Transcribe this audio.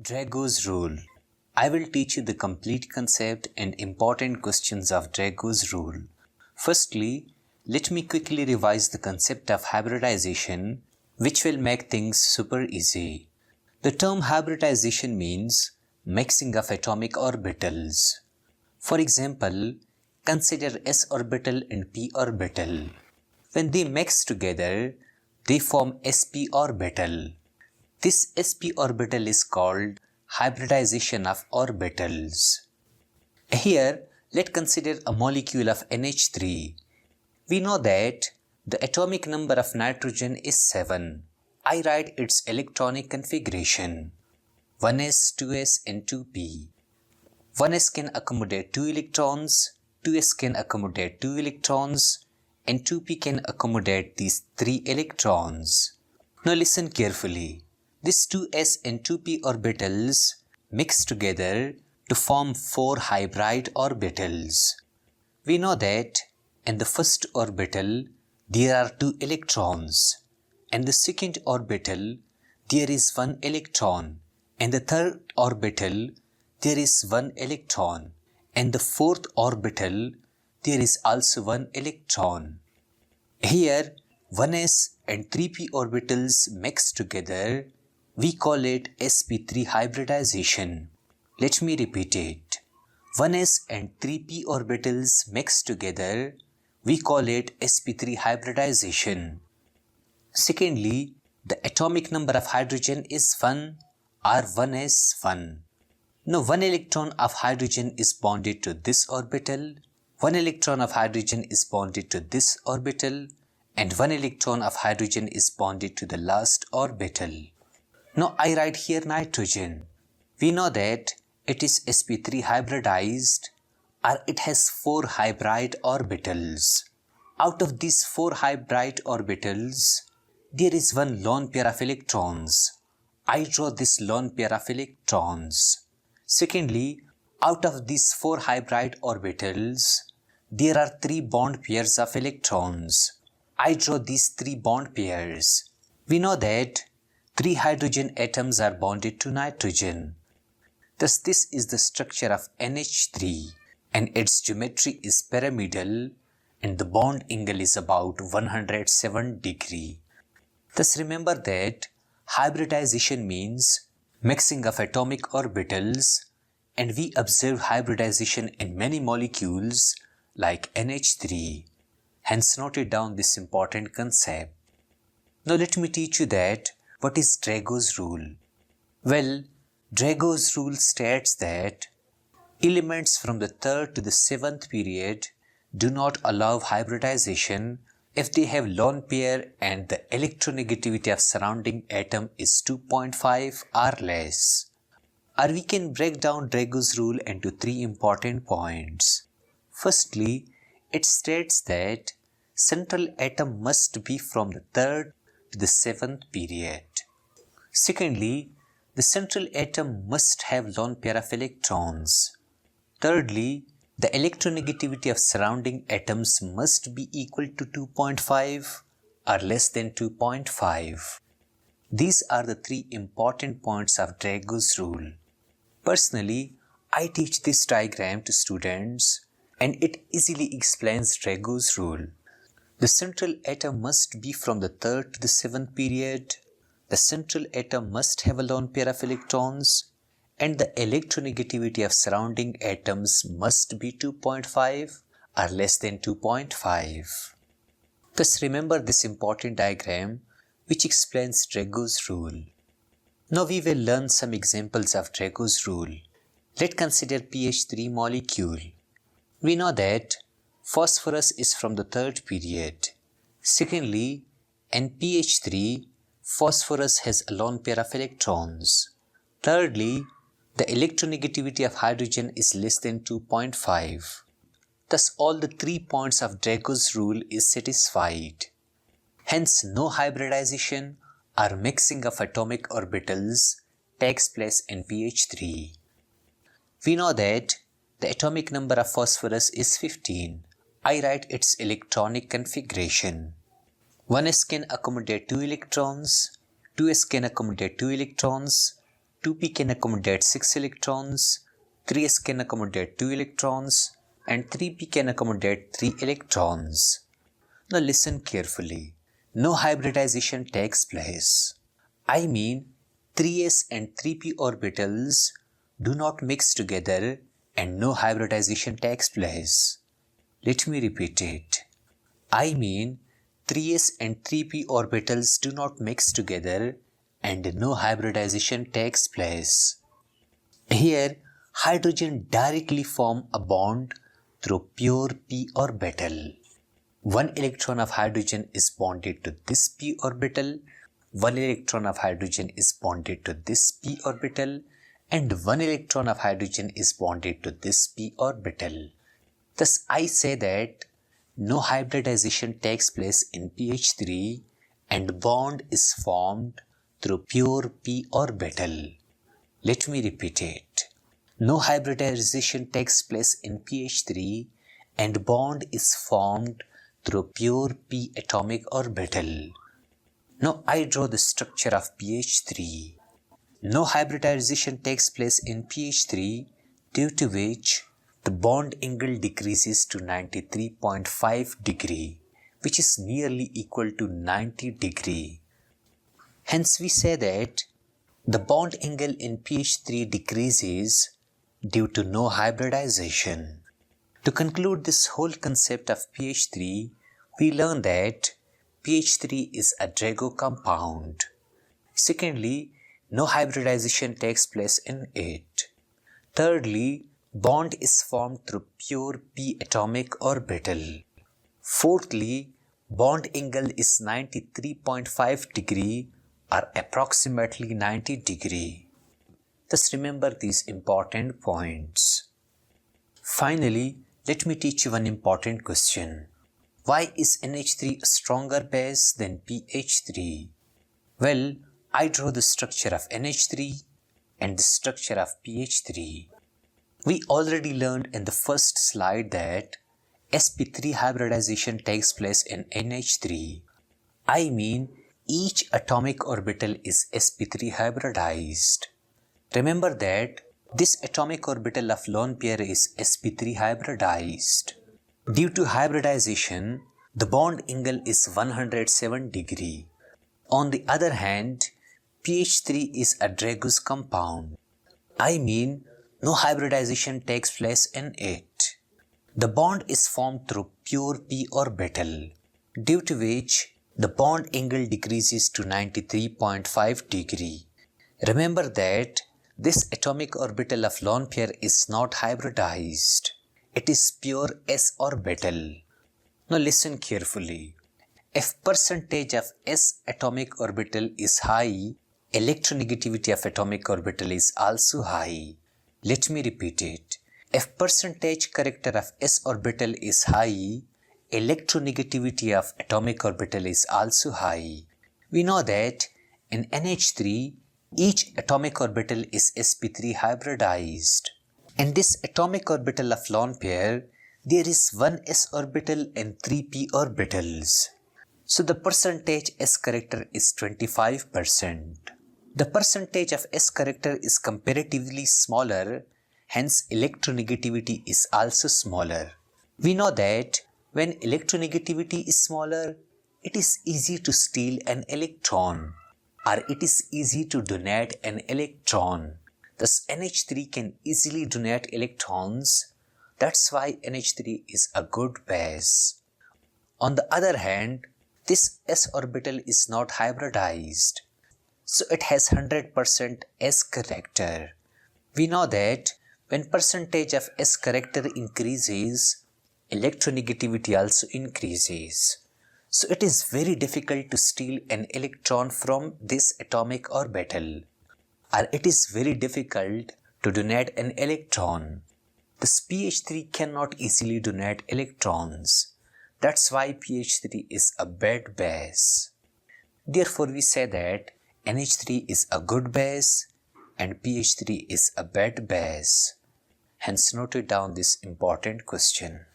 Dragos Rule. I will teach you the complete concept and important questions of Dragos Rule. Firstly, let me quickly revise the concept of hybridization, which will make things super easy. The term hybridization means mixing of atomic orbitals. For example, consider s orbital and p orbital. When they mix together, they form sp orbital. This sp orbital is called hybridization of orbitals. Here, let's consider a molecule of NH3. We know that the atomic number of nitrogen is 7. I write its electronic configuration: 1s, 2s and 2p. 1s can accommodate 2 electrons, 2s can accommodate 2 electrons, and 2p can accommodate these 3 electrons. Now listen carefully. These 2s and 2p orbitals mix together to form 4 hybrid orbitals. We know that in the first orbital there are 2 electrons, in the second orbital there is 1 electron, in the third orbital there is 1 electron, in the fourth orbital there is also 1 electron. Here 1s and 3p orbitals mix together. We call it sp3 hybridization. Let me repeat it. 1s and 3p orbitals mix together. We call it sp3 hybridization. Secondly, the atomic number of hydrogen is 1 or 1s1. Now 1 electron of hydrogen is bonded to this orbital, 1 electron of hydrogen is bonded to this orbital, and 1 electron of hydrogen is bonded to the last orbital. Now I write here nitrogen. We know that it is sp3 hybridized, or it has 4 hybrid orbitals. Out of these 4 hybrid orbitals, there is 1 lone pair of electrons. I draw this lone pair of electrons. Secondly, out of these 4 hybrid orbitals, there are 3 bond pairs of electrons. I draw these 3 bond pairs. We know that 3 hydrogen atoms are bonded to nitrogen. Thus this is the structure of NH3 and its geometry is pyramidal and the bond angle is about 107 degrees. Thus remember that hybridization means mixing of atomic orbitals, and we observe hybridization in many molecules like NH3. Hence note down this important concept. Now let me teach you that what is Dragos Rule? Well, Dragos Rule states that elements from the 3rd to the 7th period do not allow hybridization if they have lone pair and the electronegativity of surrounding atom is 2.5 or less. Or we can break down Dragos Rule into 3 important points. Firstly, it states that central atom must be from the 3rd to the 7th period. Secondly, the central atom must have lone pair of electrons. Thirdly, the electronegativity of surrounding atoms must be equal to 2.5 or less than 2.5. These are the 3 important points of Dragos Rule. Personally, I teach this diagram to students and it easily explains Dragos Rule. The central atom must be from the 3rd to the 7th period. The central atom must have a lone pair of electrons, and the electronegativity of surrounding atoms must be 2.5 or less than 2.5. Thus remember this important diagram which explains Dragos Rule. Now we will learn some examples of Dragos Rule. Let's consider pH3 molecule. We know that phosphorus is from the 3rd period. Secondly, in pH3, phosphorus has a lone pair of electrons. Thirdly, the electronegativity of hydrogen is less than 2.5. Thus all the 3 points of Dragos Rule is satisfied. Hence no hybridization or mixing of atomic orbitals takes place in pH3. We know that the atomic number of phosphorus is 15. I write its electronic configuration. 1s can accommodate 2 electrons, 2s can accommodate 2 electrons, 2p can accommodate 6 electrons, 3s can accommodate 2 electrons, and 3p can accommodate 3 electrons. Now listen carefully. No hybridization takes place. I mean 3s and 3p orbitals do not mix together and no hybridization takes place. Let me repeat it. I mean 3s and 3p orbitals do not mix together and no hybridization takes place. Here, hydrogen directly form a bond through pure p orbital. One electron of hydrogen is bonded to this p orbital, one electron of hydrogen is bonded to this p orbital, and one electron of hydrogen is bonded to this p orbital. Thus, I say that no hybridization takes place in pH3 and bond is formed through pure p orbital. Let me repeat it. No hybridization takes place in pH3 and bond is formed through pure p atomic orbital. Now I draw the structure of pH3. No hybridization takes place in pH3 due to which the bond angle decreases to 93.5 degree, which is nearly equal to 90 degree. Hence we say that the bond angle in pH3 decreases due to no hybridization. To conclude this whole concept of pH3, we learn that pH3 is a Drago compound. Secondly, no hybridization takes place in it. Thirdly, bond is formed through pure p atomic orbital. Fourthly, bond angle is 93.5 degree or approximately 90 degree. Thus remember these important points. Finally, let me teach you one important question. Why is NH3 a stronger base than pH3? Well, I draw the structure of NH3 and the structure of pH3. We already learned in the first slide that sp3 hybridization takes place in NH3. I mean each atomic orbital is sp3 hybridized. Remember that this atomic orbital of lone pair is sp3 hybridized. Due to hybridization, the bond angle is 107 degree. On the other hand, pH3 is a Dragos compound. I mean, no hybridization takes place in it. The bond is formed through pure p orbital, due to which the bond angle decreases to 93.5 degree. Remember that this atomic orbital of lone pair is not hybridized. It is pure s orbital. Now listen carefully. If percentage of s atomic orbital is high, electronegativity of atomic orbital is also high. Let me repeat it. If percentage character of s orbital is high, electronegativity of atomic orbital is also high. We know that in NH3, each atomic orbital is sp3 hybridized. In this atomic orbital of lone pair, there is one s orbital and 3 p orbitals. So the percentage s character is 25%. The percentage of s character is comparatively smaller, hence electronegativity is also smaller. We know that when electronegativity is smaller, it is easy to steal an electron, or it is easy to donate an electron. Thus NH3 can easily donate electrons. That's why NH3 is a good base. On the other hand, this s orbital is not hybridized, so it has 100% s character. We know that when percentage of s character increases, electronegativity also increases. So it is very difficult to steal an electron from this atomic orbital, or it is very difficult to donate an electron. This pH3 cannot easily donate electrons. That's why pH3 is a bad base. Therefore, we say that NH3 is a good base and pH3 is a bad base. Hence, note down this important question.